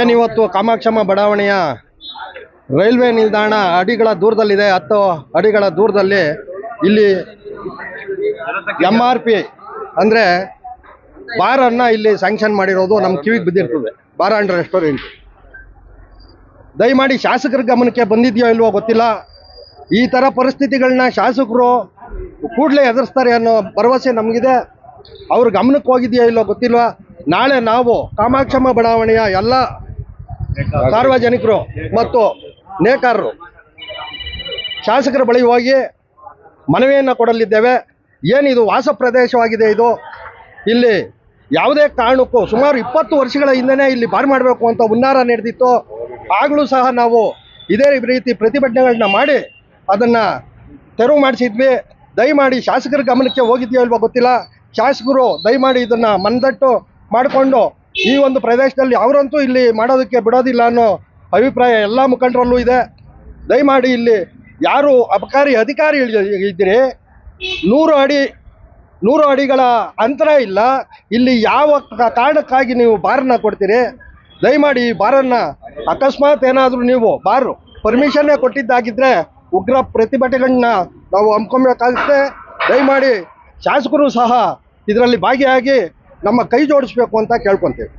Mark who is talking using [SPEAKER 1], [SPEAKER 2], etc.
[SPEAKER 1] ಏನಿವತ್ತು ಕಾಮಾಕ್ಷಮ್ಮ ಬಡಾವಣೆಯ ರೈಲ್ವೆ ನಿಲ್ದಾಣ ಅಡಿಗಳ ದೂರದಲ್ಲಿದೆ. 10 ಅಡಿಗಳ ದೂರದಲ್ಲಿ ಇಲ್ಲಿ MRP ಅಂದರೆ ಬಾರನ್ನು ಇಲ್ಲಿ ಸ್ಯಾಂಕ್ಷನ್ ಮಾಡಿರೋದು ನಮ್ಮ ಕಿವಿಗೆ ಬಿದ್ದಿರ್ತದೆ. ಬಾರ್ ಆ್ಯಂಡ್ ರೆಸ್ಟೋರೆಂಟ್ ದಯಮಾಡಿ ಶಾಸಕರ ಗಮನಕ್ಕೆ ಬಂದಿದೆಯೋ ಇಲ್ವೋ ಗೊತ್ತಿಲ್ಲ. ಈ ಥರ ಪರಿಸ್ಥಿತಿಗಳನ್ನ ಶಾಸಕರು ಕೂಡಲೇ ಎದುರಿಸ್ತಾರೆ ಅನ್ನೋ ಭರವಸೆ ನಮಗಿದೆ. ಅವ್ರ ಗಮನಕ್ಕೆ ಹೋಗಿದೆಯೋ ಇಲ್ವೋ ಗೊತ್ತಿಲ್ವ. ನಾಳೆ ನಾವು ಕಾಮಾಕ್ಷಮ್ಮ ಬಡಾವಣೆಯ ಎಲ್ಲ ಸಾರ್ವಜನಿಕರು ಮತ್ತು ನೇಕಾರರು ಶಾಸಕರ ಬಳಿ ಹೋಗಿ ಮನವಿಯನ್ನು ಕೊಡಲಿದ್ದೇವೆ. ಏನಿದು ವಾಸ ಪ್ರದೇಶವಾಗಿದೆ, ಇಲ್ಲಿ ಯಾವುದೇ ಕಾರಣಕ್ಕೂ ಸುಮಾರು 20 ವರ್ಷಗಳ ಹಿಂದೆಯೇ ಇಲ್ಲಿ ಬಾರ್ ಮಾಡಬೇಕು ಅಂತ ಹುನ್ನಾರ ನಡೆದಿತ್ತು. ಆಗಲೂ ಸಹ ನಾವು ಇದೇ ರೀತಿ ಪ್ರತಿಭಟನೆಗಳನ್ನ ಮಾಡಿ ಅದನ್ನು ತೆರವು ಮಾಡಿಸಿದ್ವಿ. ದಯಮಾಡಿ ಶಾಸಕರ ಗಮನಕ್ಕೆ ಹೋಗಿದೆಯೋ ಇಲ್ವೋ ಗೊತ್ತಿಲ್ಲ. ಶಾಸಕರು ದಯಮಾಡಿ ಇದನ್ನು ಮನದಟ್ಟು ಮಾಡಿಕೊಂಡು ಈ ಒಂದು ಪ್ರದೇಶದಲ್ಲಿ ಅವರಂತೂ ಇಲ್ಲಿ ಮಾಡೋದಕ್ಕೆ ಬಿಡೋದಿಲ್ಲ ಅನ್ನೋ ಅಭಿಪ್ರಾಯ ಎಲ್ಲ ಮುಖಂಡರಲ್ಲೂ ಇದೆ. ದಯಮಾಡಿ ಇಲ್ಲಿ ಯಾರು ಅಬಕಾರಿ ಅಧಿಕಾರಿ ಇದ್ದೀರಿ, 100 ಅಡಿಗಳ ಅಂತರ ಇಲ್ಲ. ಇಲ್ಲಿ ಯಾವ ಕಾರಣಕ್ಕಾಗಿ ನೀವು ಬಾರನ್ನು ಕೊಡ್ತೀರಿ? ದಯಮಾಡಿ ಈ ಬಾರನ್ನು ಅಕಸ್ಮಾತ್ ಏನಾದರೂ ನೀವು ಬಾರು ಪರ್ಮಿಷನ್ನೇ ಕೊಟ್ಟಿದ್ದಾಗಿದ್ದರೆ ಉಗ್ರ ಪ್ರತಿಭಟನೆಗಳನ್ನ ನಾವು ಹಮ್ಮಿಕೊಬೇಕಾಗುತ್ತೆ. ದಯಮಾಡಿ ಶಾಸಕರು ಸಹ ಇದರಲ್ಲಿ ಭಾಗಿಯಾಗಿ ನಮ್ಮ ಕೈ ಜೋಡಿಸ್ಬೇಕು ಅಂತ ಕೇಳ್ಕೊತೀವಿ.